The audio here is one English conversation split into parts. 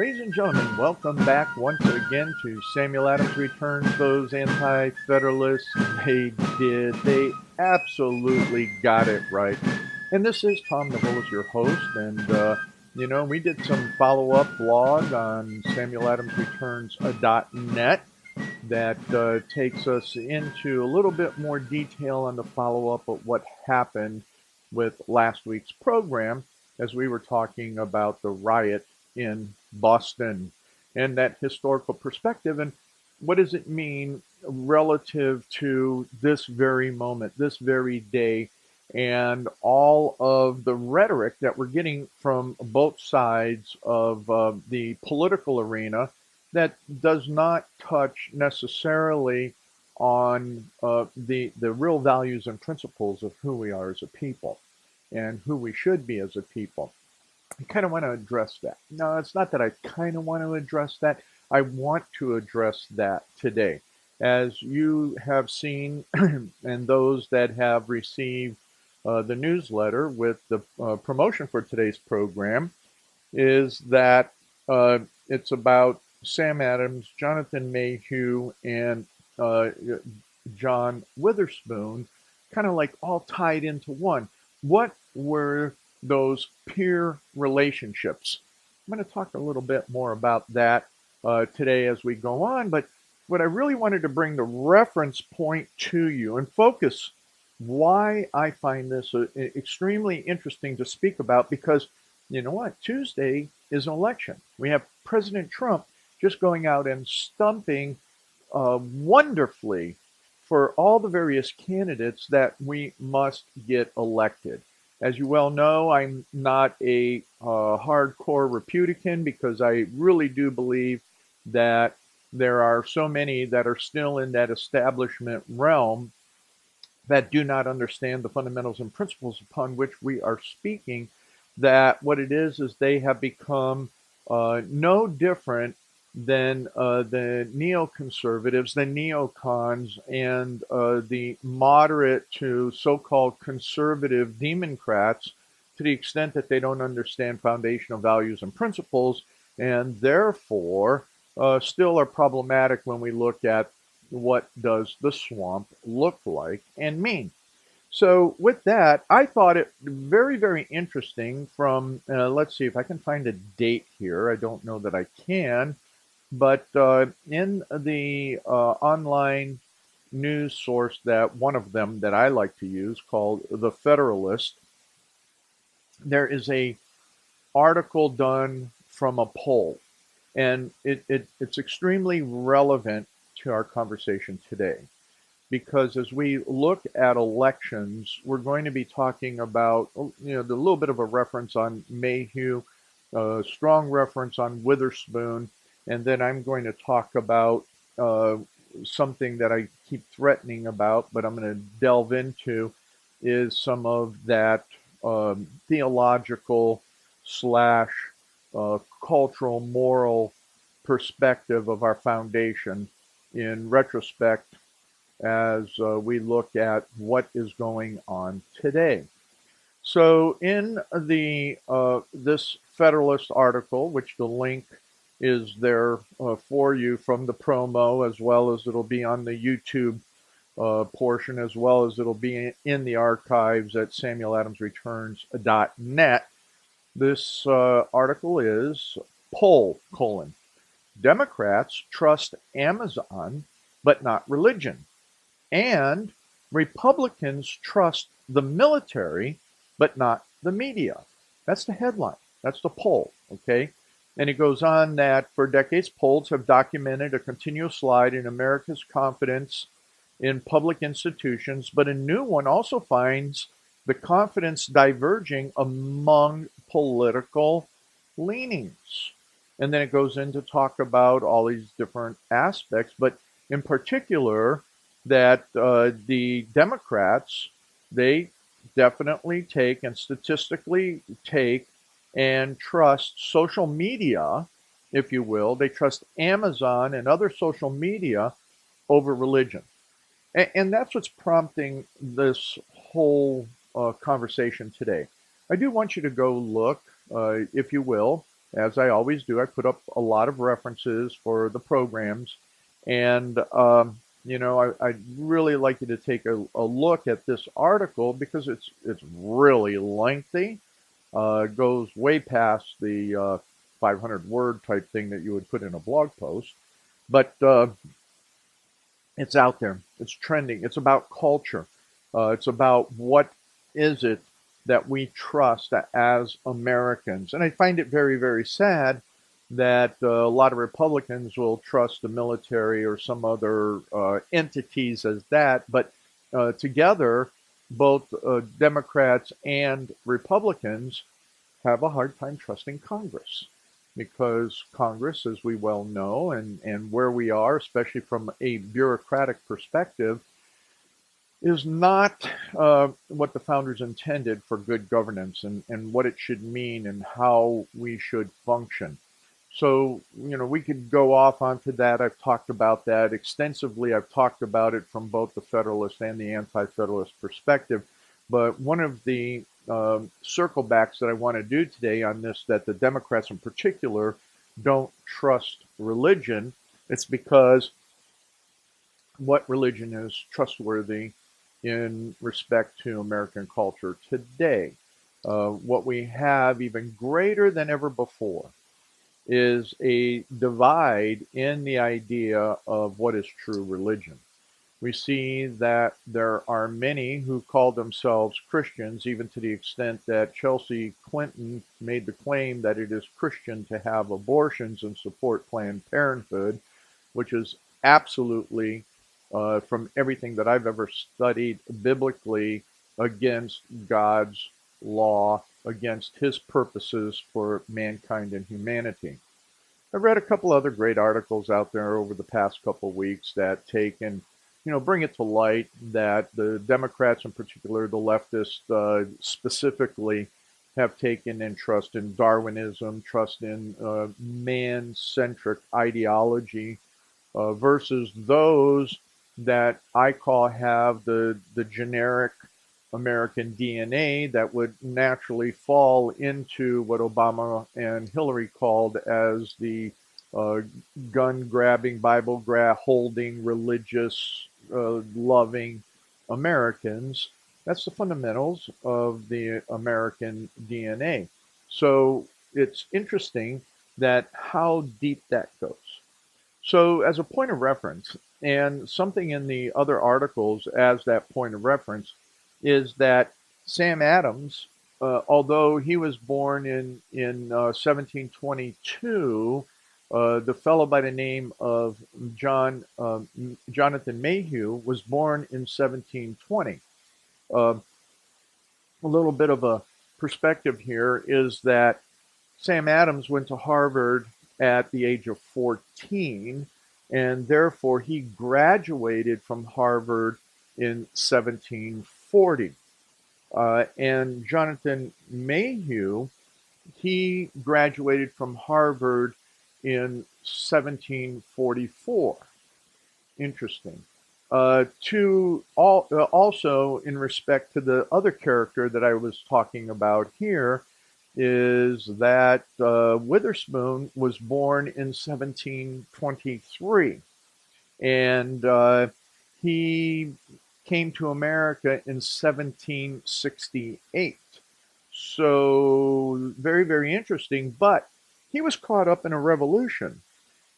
Ladies and gentlemen, welcome back once again to Samuel Adams Returns. Those anti-federalists, they absolutely got it right. And this is Tom Nivolis, your host. And we did some follow-up blog on SamuelAdamsReturns.net that takes us into a little bit more detail on the follow-up of what happened with last week's program as we were talking about the riot in Boston and that historical perspective and what does it mean relative to this very moment, this very day, and all of the rhetoric that we're getting from both sides of the political arena that does not touch necessarily on the real values and principles of who we are as a people and who we should be as a people. I kind of want to address that. No, it's not that I kind of want to address that. I want to address that today. As you have seen, and those that have received the newsletter with the promotion for today's program, is that it's about Sam Adams, Jonathan Mayhew, and uh, John Witherspoon, kind of like all tied into one. What were those peer relationships? I'm going to talk a little bit more about that today as we go on, but what I really wanted to bring the reference point to you and focus why I find this extremely interesting to speak about because you know what? Tuesday is an election. We have President Trump just going out and stumping wonderfully for all the various candidates that we must get elected. As you well know, I'm not a hardcore Republican because I really do believe that there are so many that are still in that establishment realm that do not understand the fundamentals and principles upon which we are speaking, that what it is they have become no different than the neoconservatives, the neocons, and the moderate to so-called conservative democrats to the extent that they don't understand foundational values and principles, and therefore still are problematic when we look at what does the swamp look like and mean. So with that, I thought it very, very interesting from, let's see if I can find a date here. I don't know that I can, but in the online news source that one of them that I like to use called The Federalist, there is a article done from a poll, and it's extremely relevant to our conversation today because as we look at elections, we're going to be talking about, the little bit of a reference on Mayhew, a strong reference on Witherspoon, and then I'm going to talk about something that I keep threatening about, but I'm going to delve into is some of that theological slash cultural moral perspective of our foundation in retrospect as we look at what is going on today. So, in the this Federalist article, which the link is there for you from the promo, as well as it'll be on the YouTube portion, as well as it'll be in the archives at SamuelAdamsReturns.net. This article is poll colon Democrats trust Amazon, but not religion. And Republicans trust the military, but not the media. That's the headline. That's the poll. Okay. And it goes on that for decades, polls have documented a continuous slide in America's confidence in public institutions, but a new one also finds the confidence diverging among political leanings. And then it goes in to talk about all these different aspects, but in particular, that the Democrats, they definitely take and statistically take and trust social media, if you will. They trust Amazon and other social media over religion. And that's what's prompting this whole conversation today. I do want you to go look, if you will. as I always do, I put up a lot of references for the programs. And, I'd really like you to take a look at this article because it's really lengthy. Goes way past the 500 word type thing that you would put in a blog post. But it's out there. It's trending. It's about culture. It's about what is it that we trust as Americans. And I find it very, very sad that a lot of Republicans will trust the military or some other entities as that. But together, both Democrats and Republicans have a hard time trusting Congress because Congress, as we well know, and where we are, especially from a bureaucratic perspective, is not what the founders intended for good governance and what it should mean and how we should function. So, we could go off onto that. I've talked about that extensively. I've talked about it from both the Federalist and the Anti-Federalist perspective. But one of the circle backs that I want to do today on this, that the Democrats in particular don't trust religion, it's because what religion is trustworthy in respect to American culture today. What we have even greater than ever before is a divide in the idea of what is true religion. We see that there are many who call themselves Christians, even to the extent that Chelsea Clinton made the claim that it is Christian to have abortions and support Planned Parenthood, which is absolutely, from everything that I've ever studied biblically, against God's law, against his purposes for mankind and humanity. I've read a couple other great articles out there over the past couple of weeks that take and bring it to light that the Democrats, in particular, the leftists specifically, have taken and trust in Darwinism, trust in man-centric ideology, versus those that I call have the generic American DNA that would naturally fall into what Obama and Hillary called as the uh, gun grabbing, Bible holding, religious, loving Americans. That's the fundamentals of the American DNA. So it's interesting that how deep that goes. So, as a point of reference, and something in the other articles as that point of reference, is that Sam Adams, although he was born in 1722, the fellow by the name of Jonathan Mayhew was born in 1720. Uh, a little bit of a perspective here is that Sam Adams went to Harvard at the age of 14, and therefore he graduated from Harvard in 1740. And Jonathan Mayhew, he graduated from Harvard in 1744. Interesting. Also, in respect to the other character that I was talking about here, is that Witherspoon was born in 1723, and he came to America in 1768. So, very, very interesting. But he was caught up in a revolution.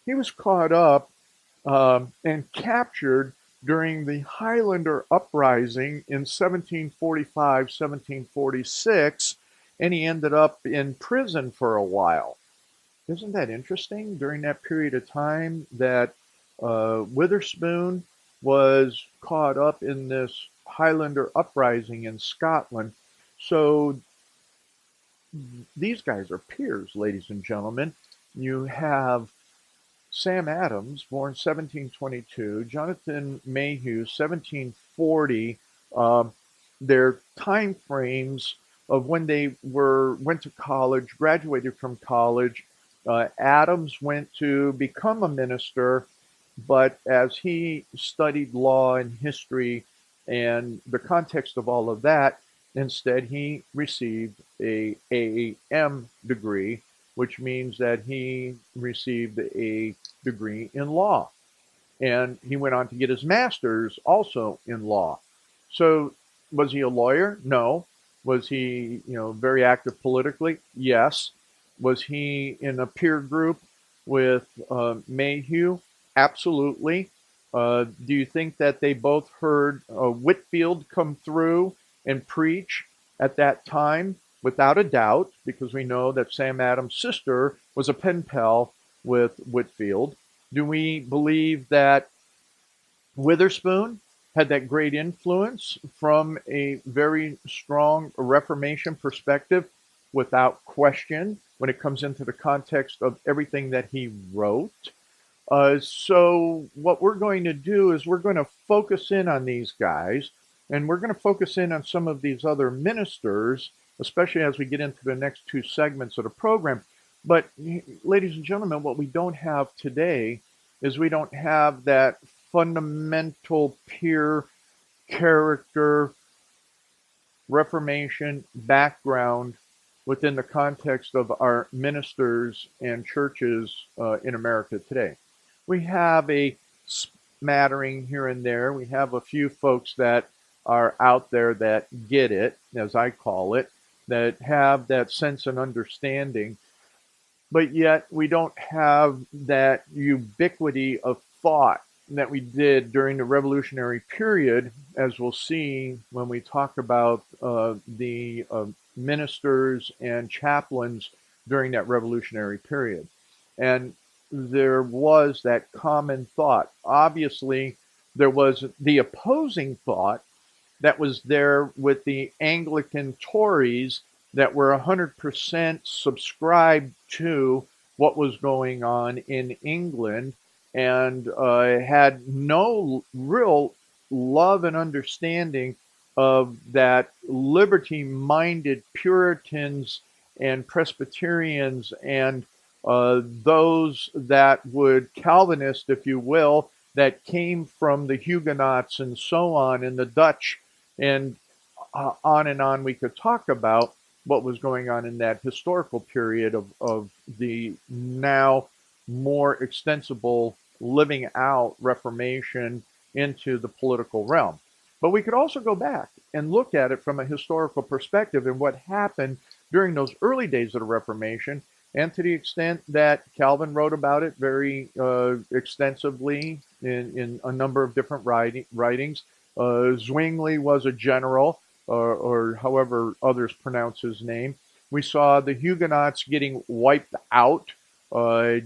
He was caught up and captured during the Highlander Uprising in 1745, 1746, and he ended up in prison for a while. Isn't that interesting? During that period of time that Witherspoon was caught up in this Highlander Uprising in Scotland. So these guys are peers, ladies and gentlemen. You have Sam Adams, born 1722, Jonathan Mayhew, 1740. Um, their time frames of when they went to college, graduated from college. Adams went to become a minister, but as he studied law and history and the context of all of that, instead he received a AAM degree which means that he received a degree in law. And he went on to get his master's also in law. So was he a lawyer? No. Was he, very active politically? Yes. Was he in a peer group with Mayhew? Absolutely. Do you think that they both heard Whitefield come through and preach at that time? Without a doubt, because we know that Sam Adams' sister was a pen pal with Whitefield. Do we believe that Witherspoon had that great influence from a very strong Reformation perspective? Without question, when it comes into the context of everything that he wrote? So what we're going to do is we're going to focus in on these guys, and we're going to focus in on some of these other ministers, especially as we get into the next two segments of the program. But ladies and gentlemen, what we don't have today is we don't have that fundamental peer character Reformation background within the context of our ministers and churches in America today. We have a smattering here and there. We have a few folks that are out there that get it, as I call it, that have that sense and understanding, but yet we don't have that ubiquity of thought that we did during the revolutionary period, as we'll see when we talk about the ministers and chaplains during that revolutionary period. And there was that common thought. Obviously, there was the opposing thought that was there with the Anglican Tories that were 100% subscribed to what was going on in England and had no real love and understanding of that liberty-minded Puritans and Presbyterians and those that would Calvinist, if you will, that came from the Huguenots and so on, and the Dutch, and on and on we could talk about what was going on in that historical period of the now more extensible living out Reformation into the political realm. But we could also go back and look at it from a historical perspective and what happened during those early days of the Reformation, and to the extent that Calvin wrote about it very extensively in a number of different writings. Zwingli was a general, or however others pronounce his name. We saw the Huguenots getting wiped out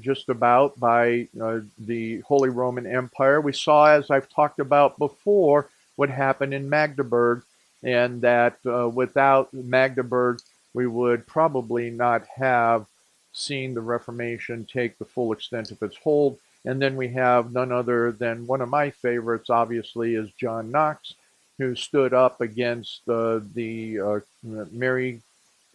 just about by the Holy Roman Empire. We saw, as I've talked about before, what happened in Magdeburg, and that without Magdeburg, we would probably not have seen the Reformation take the full extent of its hold. And then we have none other than one of my favorites, obviously, is John Knox, who stood up against Mary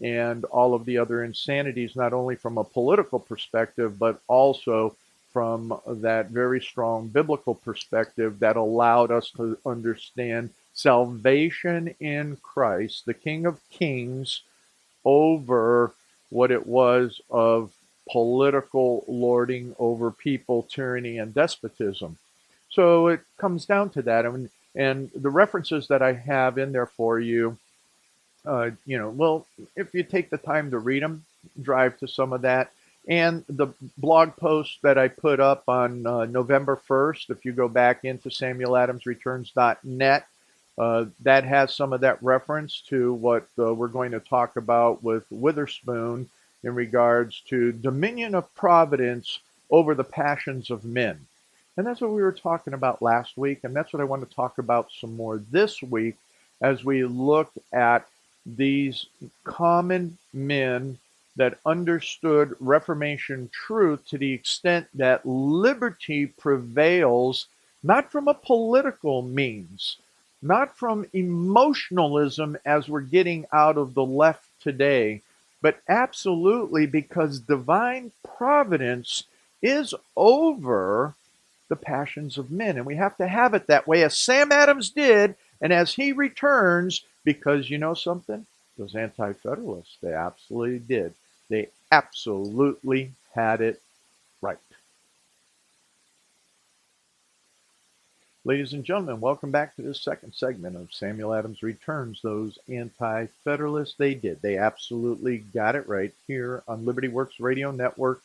and all of the other insanities, not only from a political perspective, but also from that very strong biblical perspective that allowed us to understand salvation in Christ, the King of Kings, over what it was of political lording over people, tyranny, and despotism. So it comes down to that. And the references that I have in there for you, well, if you take the time to read them, drive to some of that. And the blog post that I put up on November 1st, if you go back into SamuelAdamsReturns.net, that has some of that reference to what we're going to talk about with Witherspoon in regards to dominion of providence over the passions of men. And that's what we were talking about last week, and that's what I want to talk about some more this week as we look at these common men that understood Reformation truth to the extent that liberty prevails, not from a political means, not from emotionalism as we're getting out of the left today, but absolutely because divine providence is over the passions of men. And we have to have it that way, as Sam Adams did, and as he returns, because you know something? Those anti-federalists, they absolutely did. They absolutely had it right. Ladies and gentlemen, welcome back to this second segment of Samuel Adams Returns. Those anti-federalists, they did. They absolutely got it right here on Liberty Works Radio Network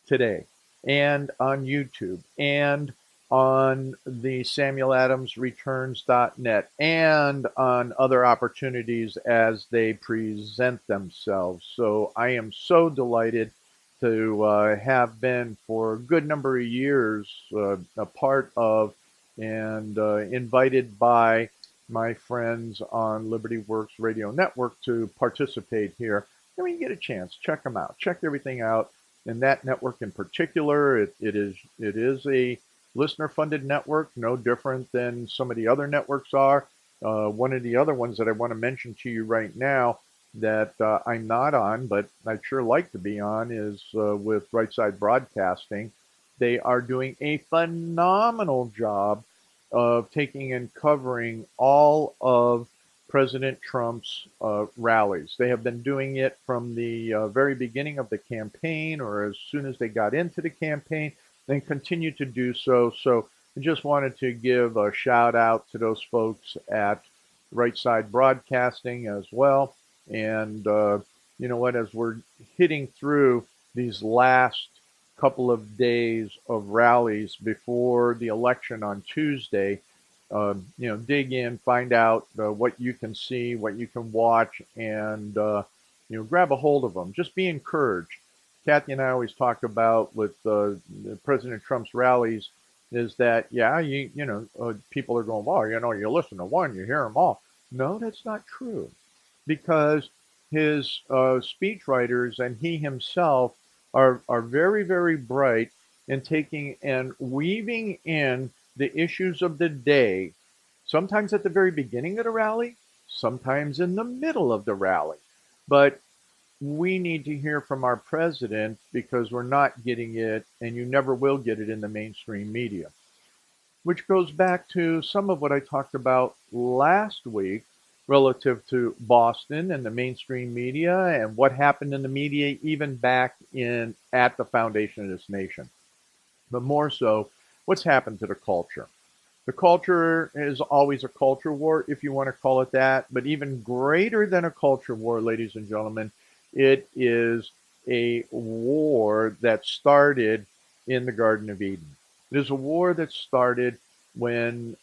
today, and on YouTube, and on the SamuelAdamsReturns.net, and on other opportunities as they present themselves. So I am so delighted to have been for a good number of years a part of and invited by my friends on Liberty Works Radio Network to participate here. And when you get a chance, check them out. Check everything out. And that network in particular, it is a listener-funded network, no different than some of the other networks are. One of the other ones that I want to mention to you right now that I'm not on, but I'd sure like to be on, is with Right Side Broadcasting. They are doing a phenomenal job of taking and covering all of President Trump's rallies. They have been doing it from the very beginning of the campaign or as soon as they got into the campaign, and continue to do so. So I just wanted to give a shout out to those folks at Right Side Broadcasting as well. And you know what, as we're hitting through these last couple of days of rallies before the election on Tuesday, dig in, find out what you can see, what you can watch, and grab a hold of them. Just be encouraged. Kathy and I always talk about with President Trump's rallies is that people are going, well, you listen to one, you hear them all. No, that's not true, because his speechwriters and he himself are very, very bright in taking and weaving in the issues of the day, sometimes at the very beginning of the rally, sometimes in the middle of the rally. But we need to hear from our president because we're not getting it, and you never will get it in the mainstream media, which goes back to some of what I talked about last week relative to Boston and the mainstream media and what happened in the media even back in at the foundation of this nation. But more so, what's happened to the culture. The culture is always a culture war, if you want to call it that, but even greater than a culture war, ladies and gentlemen, it is a war that started in the Garden of Eden. It is a war that started when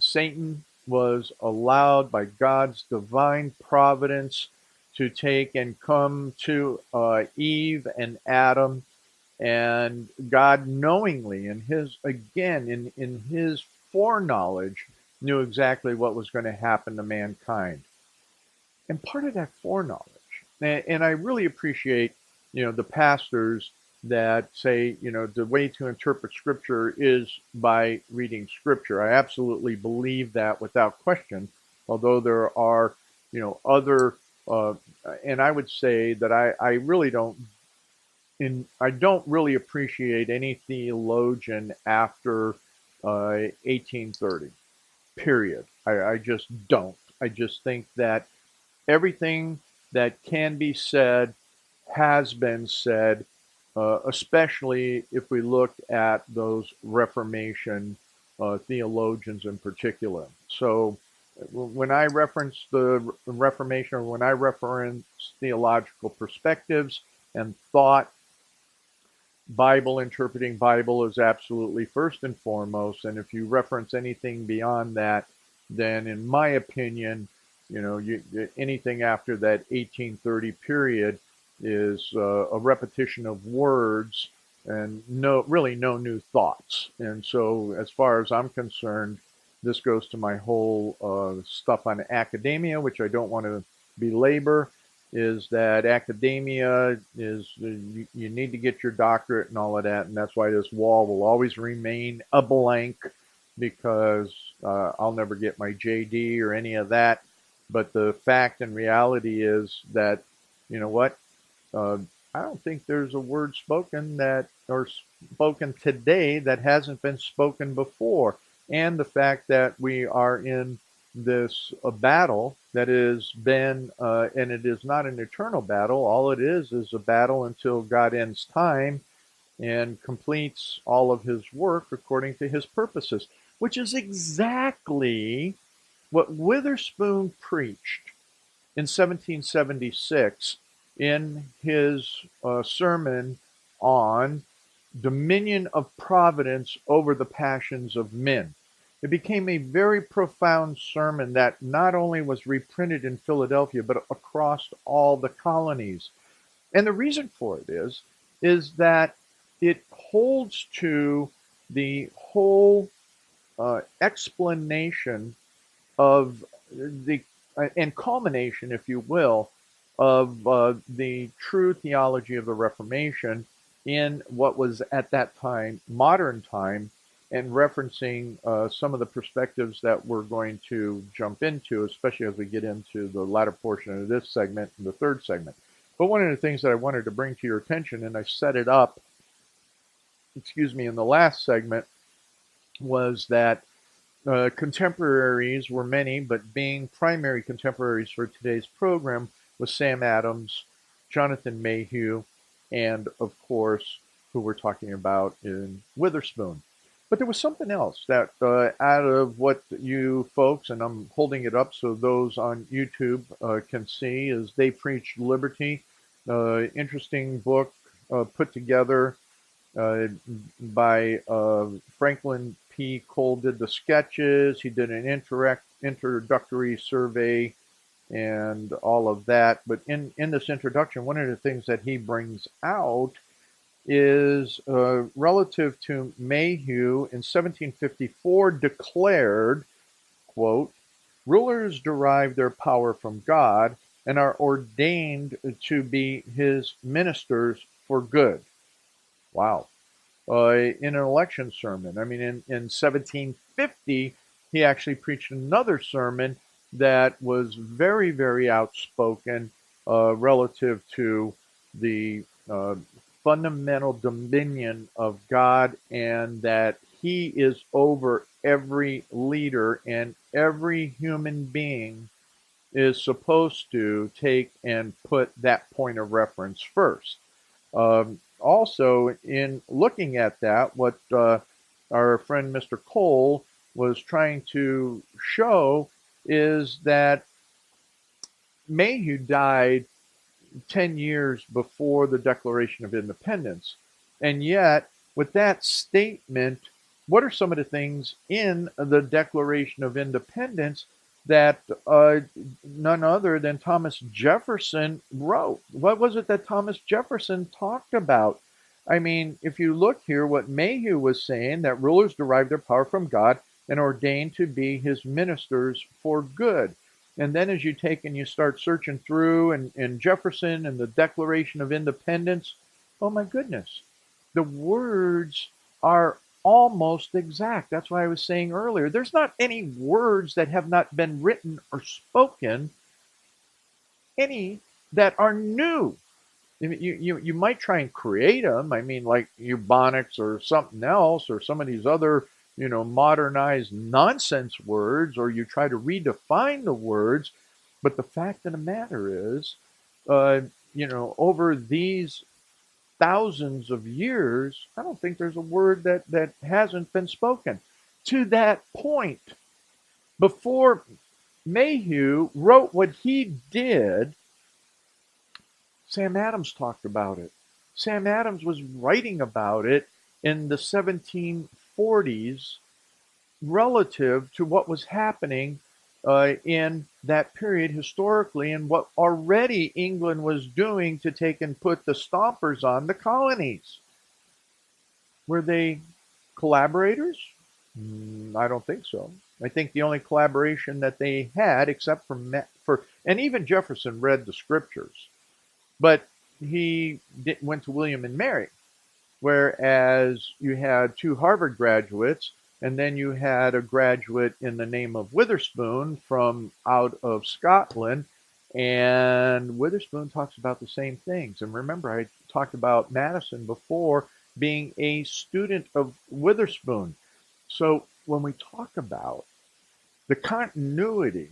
Satan was allowed by God's divine providence to take and come to Eve and Adam, and God knowingly in his foreknowledge knew exactly what was going to happen to mankind. And part of that foreknowledge, and I really appreciate, the pastors that say, the way to interpret scripture is by reading scripture. I absolutely believe that without question, although there are, other, and I would say that I really don't I don't really appreciate any theologian after 1830, period. I just don't. I just think that everything that can be said has been said, especially if we look at those Reformation theologians in particular. So when I reference the Reformation, or when I reference theological perspectives and thought, Bible, interpreting Bible is absolutely first and foremost. And if you reference anything beyond that, then in my opinion, anything after that 1830 period is a repetition of words and really no new thoughts. And so as far as I'm concerned, this goes to my whole stuff on academia, which I don't want to belabor, is that academia is, you need to get your doctorate and all of that, and that's why this wall will always remain a blank, because I'll never get my JD or any of that. But the fact and reality is that, you know what, I don't think there's a word spoken today that hasn't been spoken before. And the fact that we are in this battle that has been, and it is not an eternal battle. All it is a battle until God ends time and completes all of his work according to his purposes, which is exactly what Witherspoon preached in 1776 in his sermon on dominion of providence over the passions of men. It became a very profound sermon that not only was reprinted in Philadelphia, but across all the colonies. And the reason for it is that it holds to the whole explanation of the and culmination, if you will, of the true theology of the Reformation in what was at that time modern time, and referencing some of the perspectives that we're going to jump into, especially as we get into the latter portion of this segment and the third segment. But one of the things that I wanted to bring to your attention, and I set it up, in the last segment, was that contemporaries were many, but being primary contemporaries for today's program was Sam Adams, Jonathan Mayhew, and of course, who we're talking about in Witherspoon. But there was something else that out of what you folks, and I'm holding it up so those on YouTube can see, is They Preach Liberty. Interesting book put together uh, by Franklin P. Cole did the sketches. He did an introductory survey and all of that. But in this introduction, one of the things that he brings out is relative to Mayhew in 1754 declared, quote, rulers derive their power from God and are ordained to be his ministers for good. Wow. In an election sermon. I mean, in 1750, he actually preached another sermon that was very, very outspoken relative to the fundamental dominion of God, and that he is over every leader, and every human being is supposed to take and put that point of reference first. Also, in looking at that, what our friend Mr. Cole was trying to show is that Mayhew died 10 years before the Declaration of Independence. And yet, with that statement, what are some of the things in the Declaration of Independence that none other than Thomas Jefferson wrote? What was it that Thomas Jefferson talked about? I mean, if you look here, what Mayhew was saying, that rulers derive their power from God and ordained to be his ministers for good. And then as you take and you start searching through and Jefferson and the Declaration of Independence, oh my goodness, the words are almost exact. That's why I was saying earlier, there's not any words that have not been written or spoken, any that are new. You might try and create them. I mean, like Ebonics or something else, or some of these other, modernized nonsense words, or you try to redefine the words. But the fact of the matter is, uh, over these thousands of years, I don't think there's a word that hasn't been spoken. To that point, before Mayhew wrote what he did, Sam Adams talked about it. Sam Adams was writing about it in the 1740s relative to what was happening in that period historically, and what already England was doing to take and put the stompers on the colonies. Were they collaborators? I don't think so. I think the only collaboration that they had, except for and even Jefferson read the scriptures, but he went to William and Mary, whereas you had two Harvard graduates, and then you had a graduate in the name of Witherspoon from out of Scotland, and Witherspoon talks about the same things. And remember, I talked about Madison before being a student of Witherspoon. So when we talk about the continuity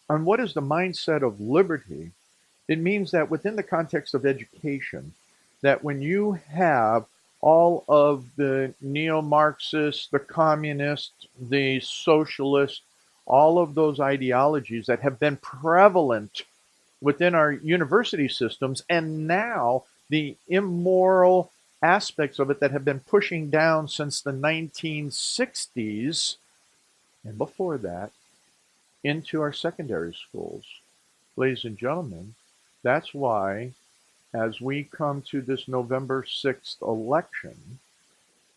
on what is the mindset of liberty, it means that within the context of education, that when you have all of the neo-Marxists, the communists, the socialists, all of those ideologies that have been prevalent within our university systems, and now the immoral aspects of it that have been pushing down since the 1960s and before that into our secondary schools. Ladies and gentlemen, that's why as we come to this November 6th election,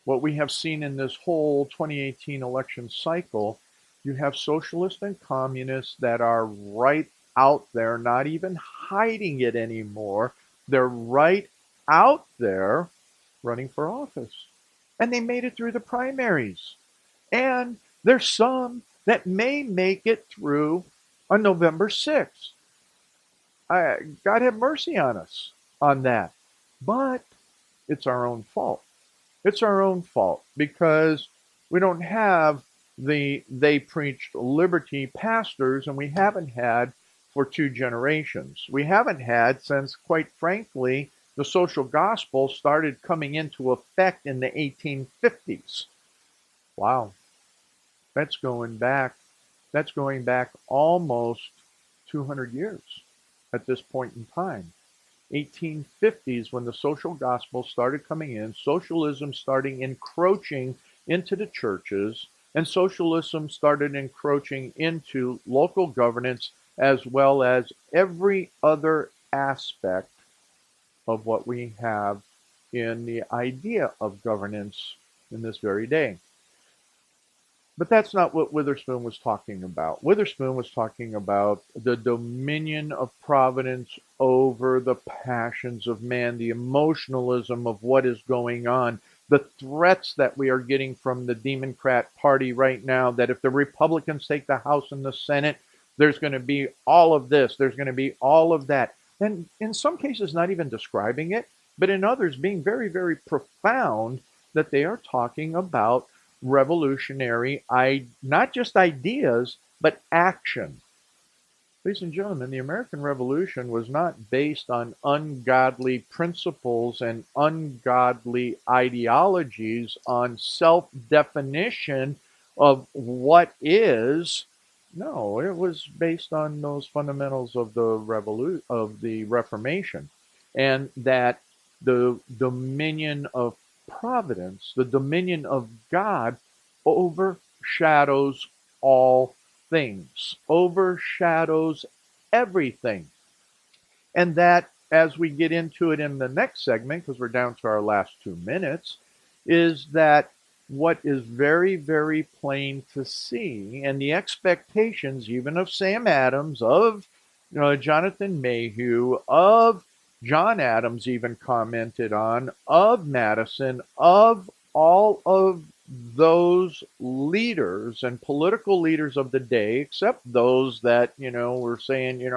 what we have seen in this whole 2018 election cycle, you have socialists and communists that are right out there, not even hiding it anymore. They're right out there running for office. And they made it through the primaries. And there's some that may make it through on November 6th. God have mercy on us on that. But it's our own fault. It's our own fault because we don't have the they preached liberty pastors, and we haven't had for 2 generations. We haven't had since, quite frankly, the social gospel started coming into effect in the 1850s. Wow, that's going back. That's going back almost 200 years at this point in time. 1850s when the social gospel started coming in, socialism starting encroaching into the churches, and socialism started encroaching into local governance as well as every other aspect of what we have in the idea of governance in this very day. But that's not what Witherspoon was talking about. Witherspoon was talking about the dominion of providence over the passions of man, the emotionalism of what is going on, the threats that we are getting from the Democrat Party right now, that if the Republicans take the House and the Senate, there's going to be all of this, there's going to be all of that. And in some cases, not even describing it, but in others, being very, very profound, that they are talking about revolutionary, not just ideas, but action. Ladies and gentlemen, the American Revolution was not based on ungodly principles and ungodly ideologies on self-definition of what is. No, it was based on those fundamentals of the Reformation, and that the dominion of providence, the dominion of God, overshadows all things, overshadows everything. And that, as we get into it in the next segment, because we're down to our last 2 minutes, is that what is very, very plain to see, and the expectations even of Sam Adams, of Jonathan Mayhew, of John Adams even commented on, of Madison, of all of those leaders and political leaders of the day, except those that, were saying,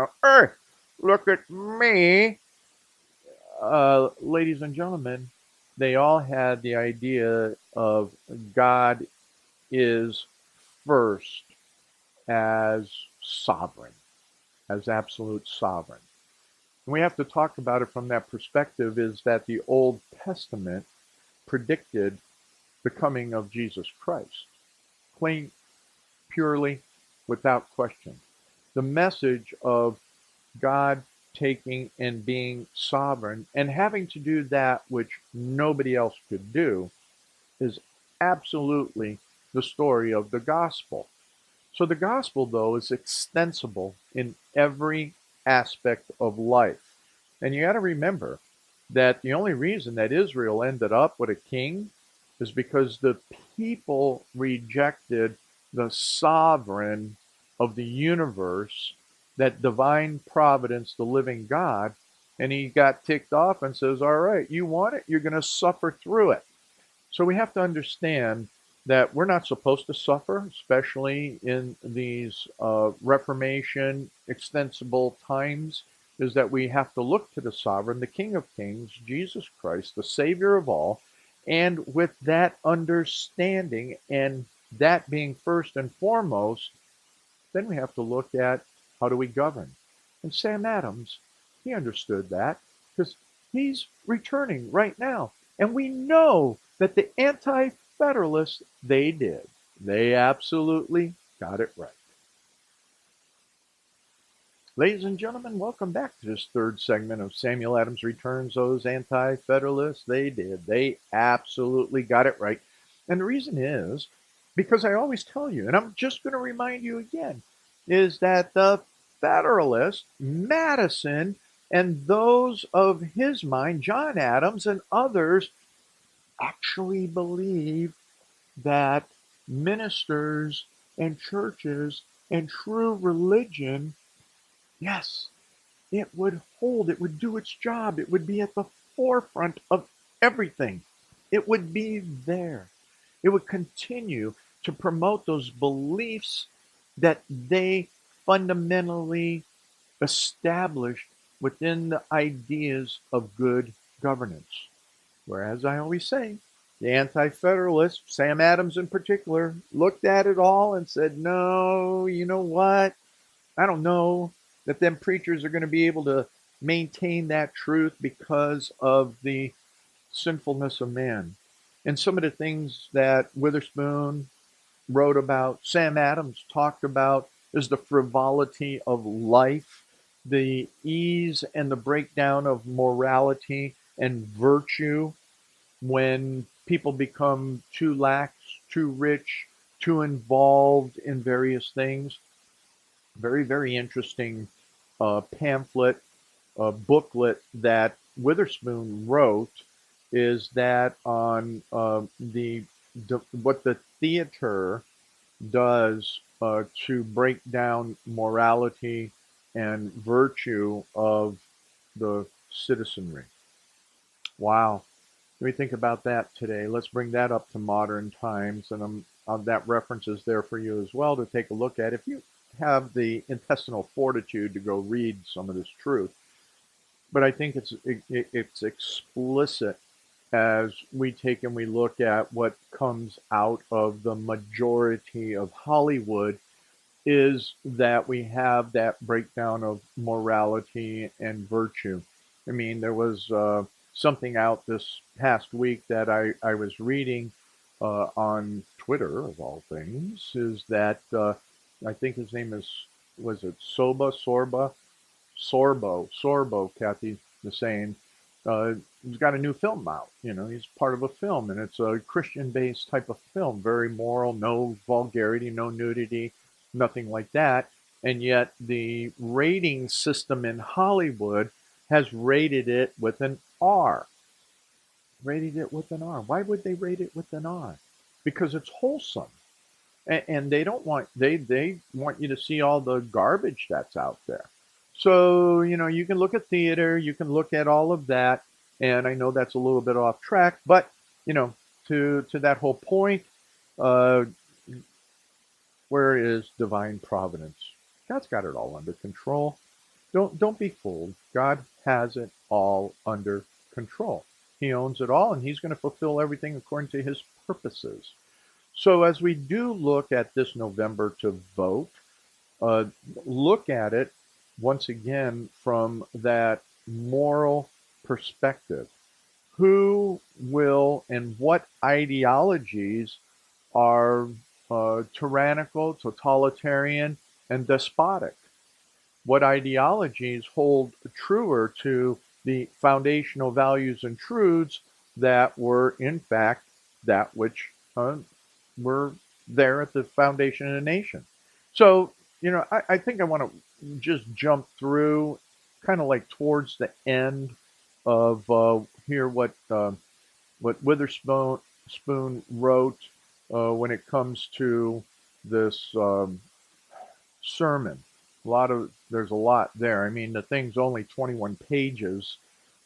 look at me. Ladies and gentlemen, they all had the idea of God is first as sovereign, as absolute sovereign. And we have to talk about it from that perspective, is that the Old Testament predicted the coming of Jesus Christ, plain, purely, without question. The message of God taking and being sovereign and having to do that which nobody else could do is absolutely the story of the gospel. So the gospel, though, is extensible in every aspect of life. And you got to remember that the only reason that Israel ended up with a king is because the people rejected the sovereign of the universe, that divine providence, the living God, and he got ticked off and says, all right, you want it, you're going to suffer through it. So we have to understand that we're not supposed to suffer, especially in these Reformation extensible times, is that we have to look to the sovereign, the King of Kings, Jesus Christ, the Savior of all, and with that understanding and that being first and foremost, then we have to look at how do we govern. And Sam Adams, he understood that because he's returning right now. And we know that the Anti-Federalists, they did. They absolutely got it right. Ladies and gentlemen, welcome back to this third segment of Samuel Adams Returns. Those Anti-Federalists, they did. They absolutely got it right. And the reason is because I always tell you, and I'm just going to remind you again, is that the Federalists, Madison, and those of his mind, John Adams and others, actually believe that ministers and churches and true religion, yes, it would hold, it would do its job, it would be at the forefront of everything. It would be there. It would continue to promote those beliefs that they fundamentally established within the ideas of good governance. Whereas I always say, the Anti-Federalists, Sam Adams in particular, looked at it all and said, no, you know what? I don't know that them preachers are going to be able to maintain that truth because of the sinfulness of man. And some of the things that Witherspoon wrote about, Sam Adams talked about, is the frivolity of life, the ease and the breakdown of morality and virtue when people become too lax, too rich, too involved in various things. Very, very interesting pamphlet, booklet that Witherspoon wrote is that on what the theater does to break down morality and virtue of the citizenry. Wow. Let me think about that today. Let's bring that up to modern times, and that reference is there for you as well to take a look at if you have the intestinal fortitude to go read some of this truth. But I think it's explicit as we take and we look at what comes out of the majority of Hollywood is that we have that breakdown of morality and virtue. I mean, there was something out this past week that I was reading on Twitter, of all things, is that I think his name was it Sorbo, Kathy was saying. He's got a new film out. You know, he's part of a film, and it's a Christian-based type of film, very moral, no vulgarity, no nudity, nothing like that. And yet, the rating system in Hollywood has rated it with an R. Rated it with an R. Why would they rate it with an R? Because it's wholesome, and they don't want they want you to see all the garbage that's out there. So you know you can look at theater, you can look at all of that, and I know that's a little bit off track, but you know to that whole point, uh, where is divine providence? God's got it all under control. Don't be fooled. God has it all under control. He owns it all, and He's going to fulfill everything according to His purposes. So as we do look at this November to vote, uh, look at it once again from that moral perspective. Who will and what ideologies are tyrannical, totalitarian, and despotic? What ideologies hold truer to the foundational values and truths that were, in fact, that which were there at the foundation of the nation? So, you know, I think I want to just jump through kind of like towards the end of here what Witherspoon wrote when it comes to this sermon. There's a lot there. I mean, the thing's only 21 pages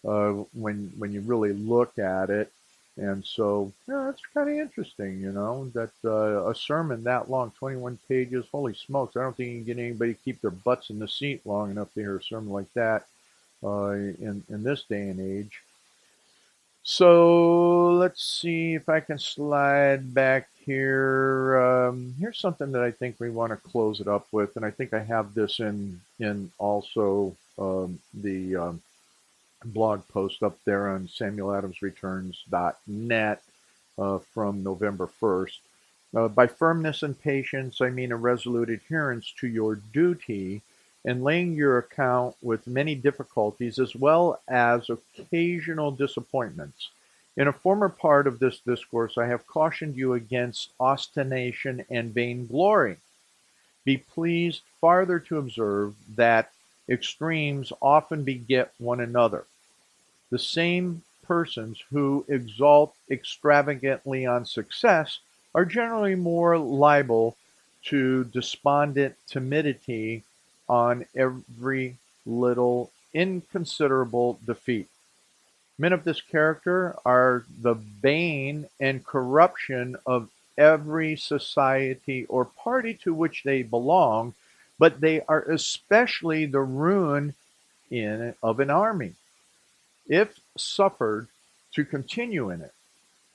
when you really look at it, and so yeah, it's kind of interesting, you know, that a sermon that long, 21 pages. Holy smokes! I don't think you can get anybody to keep their butts in the seat long enough to hear a sermon like that in this day and age. So let's see if I can slide back here. Here's something that I think we want to close it up with, and I think I have this in also the blog post up there on SamuelAdamsReturns.net from November 1st. By firmness and patience, I mean a resolute adherence to your duty and laying your account with many difficulties as well as occasional disappointments. In a former part of this discourse, I have cautioned you against ostentation and vainglory. Be pleased farther to observe that extremes often beget one another. The same persons who exult extravagantly on success are generally more liable to despondent timidity on every little inconsiderable defeat. Men of this character are the bane and corruption of every society or party to which they belong, but they are especially the ruin of an army if suffered to continue in it.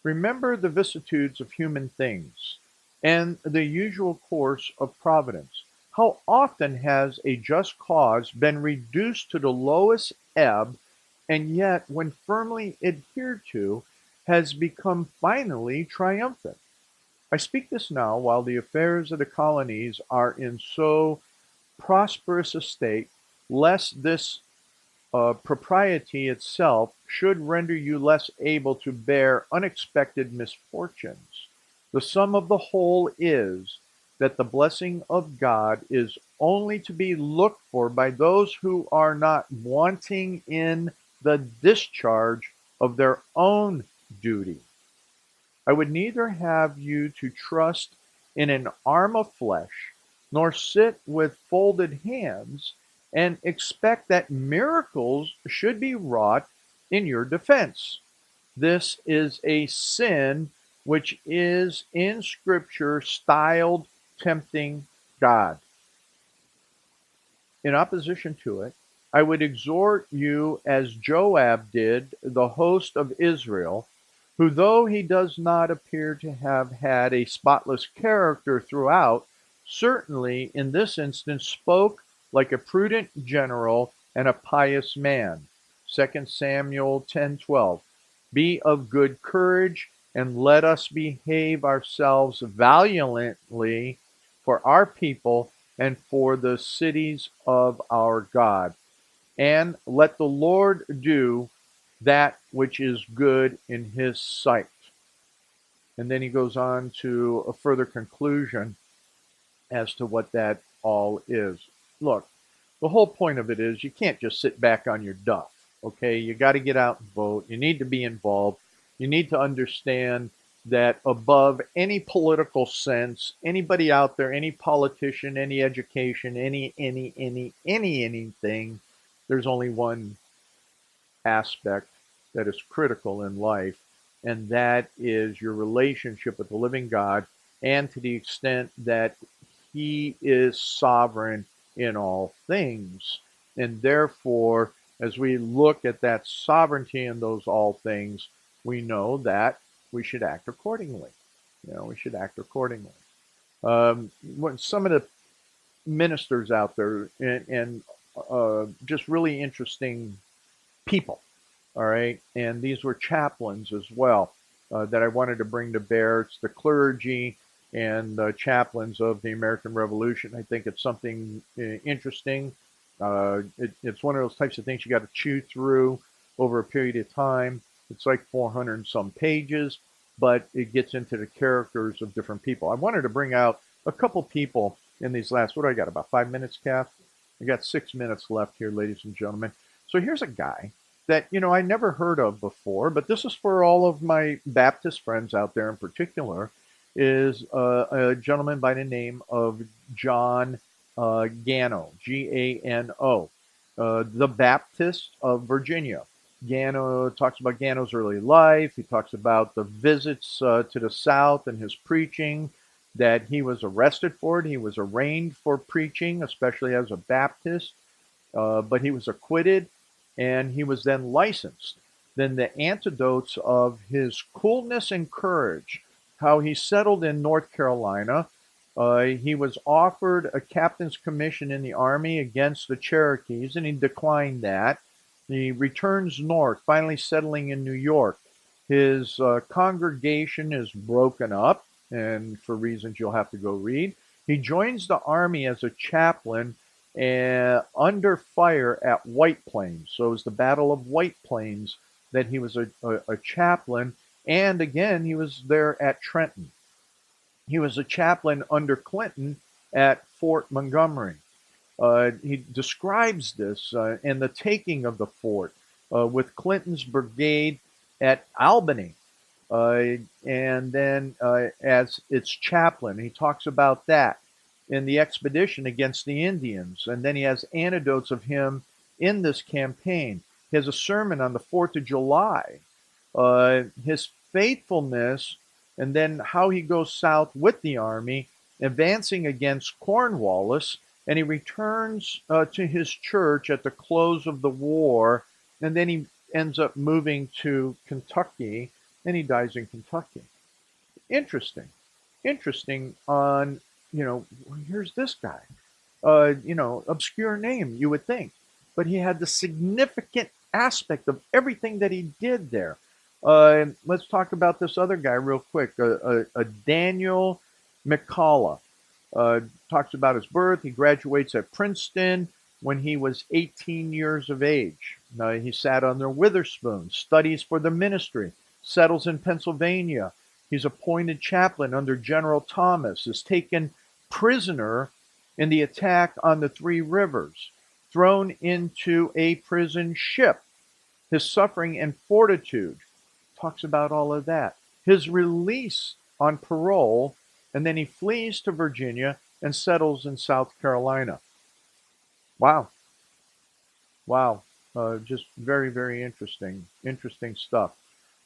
Remember the vicissitudes of human things and the usual course of providence. How often has a just cause been reduced to the lowest ebb, and yet, when firmly adhered to, has become finally triumphant? I speak this now while the affairs of the colonies are in so prosperous a state, lest this propriety itself should render you less able to bear unexpected misfortunes. The sum of the whole is that the blessing of God is only to be looked for by those who are not wanting in the discharge of their own duty. I would neither have you to trust in an arm of flesh, nor sit with folded hands and expect that miracles should be wrought in your defense. This is a sin which is in Scripture styled tempting God. In opposition to it, I would exhort you as Joab did the host of Israel, who, though he does not appear to have had a spotless character throughout, certainly in this instance spoke like a prudent general and a pious man. 2 Samuel 10:12. Be of good courage, and let us behave ourselves valiantly for our people and for the cities of our God. And let the Lord do that which is good in his sight. And then he goes on to a further conclusion as to what that all is. Look, the whole point of it is you can't just sit back on your duff, okay? You got to get out and vote. You need to be involved. You need to understand that above any political sense, anybody out there, any politician, any education, anything, there's only one aspect that is critical in life, and that is your relationship with the living God, and to the extent that he is sovereign in all things. And therefore, as we look at that sovereignty in those all things, we know that we should act accordingly. We should act accordingly. When some of the ministers out there and just really interesting people, all right, and these were chaplains as well that I wanted to bring to bear. It's the clergy and chaplains of the American Revolution. I think it's something interesting. It's one of those types of things you got to chew through over a period of time. It's like 400 and some pages, but it gets into the characters of different people. I wanted to bring out a couple people in these last, what do I got, about 5 minutes, Kath? I got 6 minutes left here, ladies and gentlemen. So here's a guy that, I never heard of before, but this is for all of my Baptist friends out there in particular, is a gentleman by the name of John Gano, Gano, the Baptist of Virginia. Gano talks about Gano's early life. He talks about the visits to the South and his preaching, that he was arrested for it. He was arraigned for preaching, especially as a Baptist, but he was acquitted, and he was then licensed. Then the antidotes of his coolness and courage how he settled in North Carolina. He was offered a captain's commission in the army against the Cherokees, and he declined that. He returns north, finally settling in New York. His congregation is broken up, and for reasons you'll have to go read. He joins the army as a chaplain under fire at White Plains. So it was the Battle of White Plains that he was a chaplain, and again, he was there at Trenton. He was a chaplain under Clinton at Fort Montgomery. He describes this and the taking of the fort with Clinton's brigade at Albany. And then as its chaplain, he talks about that in the expedition against the Indians. And then he has anecdotes of him in this campaign. He has a sermon on the 4th of July, his faithfulness, and then how he goes south with the army, advancing against Cornwallis, and he returns to his church at the close of the war, and then he ends up moving to Kentucky, and he dies in Kentucky. Interesting. Interesting on, here's this guy, obscure name, you would think, but he had the significant aspect of everything that he did there. Let's talk about this other guy real quick, Daniel McCullough. Talks about his birth. He graduates at Princeton when he was 18 years of age. He sat under Witherspoon, studies for the ministry, settles in Pennsylvania. He's appointed chaplain under General Thomas, is taken prisoner in the attack on the Three Rivers, thrown into a prison ship. His suffering and fortitude, talks about all of that. His release on parole, and then he flees to Virginia and settles in South Carolina. Wow. Wow. Just very, very interesting stuff.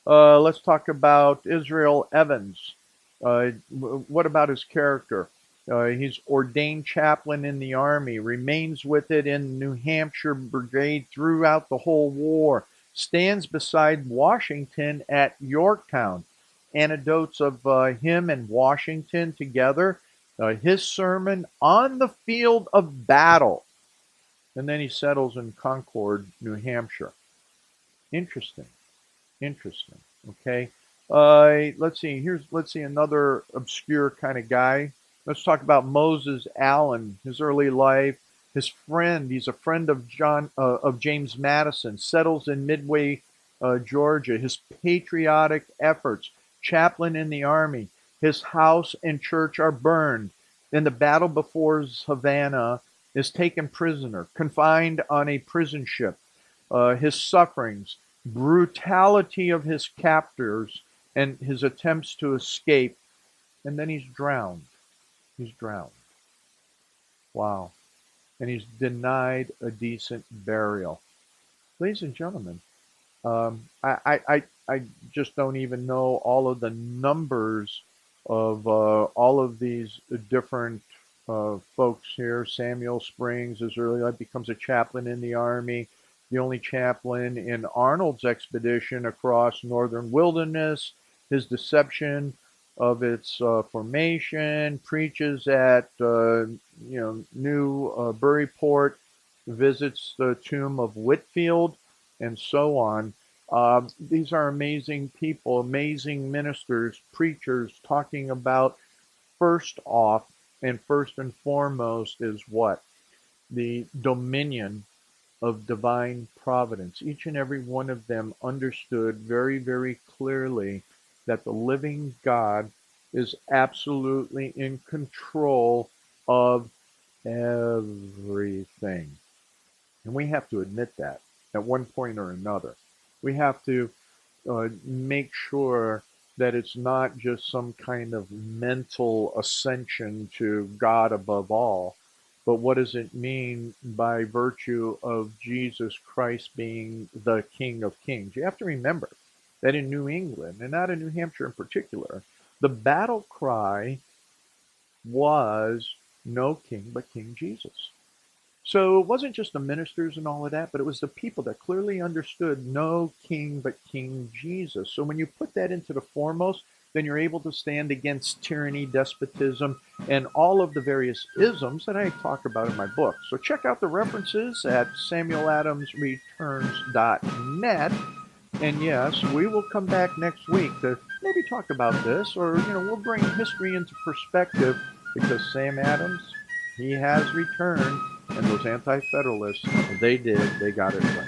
Let's talk about Israel Evans. What about his character? He's ordained chaplain in the army, remains with it in New Hampshire Brigade throughout the whole war, stands beside Washington at Yorktown. Anecdotes of him and Washington together, his sermon on the field of battle, and then he settles in Concord, New Hampshire. Interesting. Okay. Let's see another obscure kind of guy. Let's talk about Moses Allen, his early life, his friend. He's a friend of James Madison. Settles in Midway, Georgia. His patriotic efforts. Chaplain in the army. His house and church are burned. In the battle before Havana, is taken prisoner, confined on a prison ship. His sufferings, brutality of his captors, and his attempts to escape, and then he's drowned. Wow. And he's denied a decent burial. Ladies and gentlemen, I just don't even know all of the numbers of all of these different folks here. Samuel Springs is early life, becomes a chaplain in the army, the only chaplain in Arnold's expedition across northern wilderness. His deception of its formation, preaches at New Buryport, visits the tomb of Whitfield, and so on. These are amazing people, amazing ministers, preachers, talking about first off and first and foremost is what? The dominion of divine providence. Each and every one of them understood very, very clearly that the living God is absolutely in control of everything. And we have to admit that at one point or another. We have to make sure that it's not just some kind of mental ascension to God above all, but what does it mean by virtue of Jesus Christ being the King of Kings? You have to remember that in New England, and not in New Hampshire in particular, the battle cry was no king but King Jesus. So it wasn't just the ministers and all of that, but it was the people that clearly understood no king but King Jesus. So when you put that into the foremost, then you're able to stand against tyranny, despotism, and all of the various isms that I talk about in my book. So check out the references at samueladamsreturns.net. And yes, we will come back next week to maybe talk about this, or we'll bring history into perspective because Sam Adams, he has returned, and those anti-federalists, they got it right.